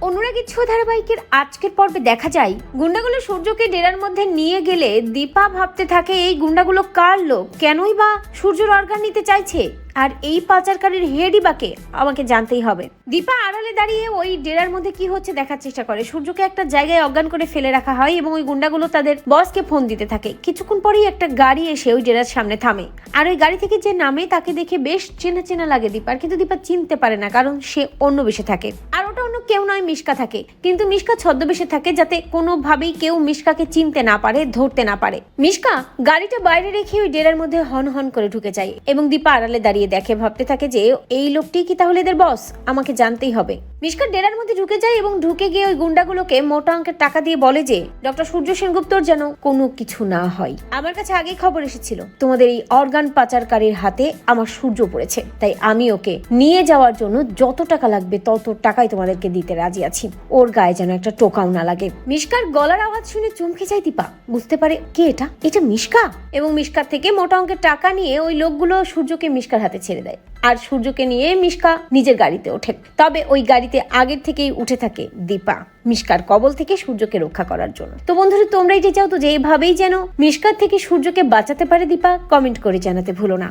অনুরাগী ছো ধারাবাহিকের আজকের পর্বে দেখা যায় গুন্ডাগুলো সূর্যকে ডেরার মধ্যে নিয়ে গেলে দীপা ভাবতে থাকে এই গুন্ডাগুলো কার লোক, কেনই বা সূর্যর অর্গান নিতে চাইছে, আর এই পাচারকারীর হেডই বা কে আমাকে জানতেই হবে। দীপা আড়ালে দাঁড়িয়ে ওই ডেরার মধ্যে কি হচ্ছে দেখার চেষ্টা করে। সূর্যকে একটা জায়গায় অজ্ঞান করে ফেলে রাখা হয় এবং ওই গুন্ডাগুলো তাদের বসকে ফোন দিতে থাকে। কিছুক্ষণ পরেই একটা গাড়ি এসে ওই ডেরার সামনে থামে, আর ওই গাড়ি থেকে যে নামে তাকে দেখে বেশ চেনা চেনা লাগে দীপার, কিন্তু দীপা চিনতে পারে না কারণ সে অন্য বেশে থাকে। আর ওটা অন্য কেউ নয়, মিশকা থাকে, কিন্তু মিশকা ছদ্মবেশে থাকে যাতে কোনোভাবেই কেউ মিশকাকে চিনতে না পারে, ধরতে না পারে। মিশকা গাড়িটা বাইরে রেখে ওই ডেরার মধ্যে হন হন করে ঢুকে যায় এবং দীপা আড়ালে দাঁড়িয়ে দেখে, ভাবতে থাকে যে এই লোকটি কি তাহলে এদের বস, আমাকে জানতেই হবে। মিশকা ডেরার মধ্যে ঢুকে যায় এবং ঢুকে গিয়ে ওই গুন্ডাগুলোকে মোটা অঙ্কের টাকা দিয়ে বলে যে ডক্টর সূর্য সেনগুপ্তর যেন কোনো কিছু না হয়। আমার কাছে আগেই খবর এসেছিল তোমাদের এই অর্গান পাচারকারীর হাতে আমার সূর্য পড়েছে, তাই আমি ওকে নিয়ে যাওয়ার জন্য যত টাকা লাগবে তত টাকাই তোমাদেরকে দিতে রাজি আছি। ওর গায়ে যেন একটা টোকাও না লাগে। মিশকার গলার আওয়াজ শুনে চমকে যায় দীপা, বুঝতে পারে কে এটা, এটা মিশকা, এবং মিশকার থেকে মোটা অঙ্কের টাকা নিয়ে ওই লোকগুলো সূর্যকে মিশকার হাতে ছেড়ে দেয়। আর সূর্যকে নিয়ে মিশকা নিজের গাড়িতে ওঠে। তবে ওই গাড়িতে আগের থেকেই উঠে থাকে দীপা, মিশকার কবল থেকে সূর্যকে রক্ষা করার জন্য। তো বন্ধুরা, তোমরা এটি চাও তো যে এইভাবেই যেন মিশকার থেকে সূর্যকে বাঁচাতে পারে দীপা? কমেন্ট করে জানাতে ভুলো না।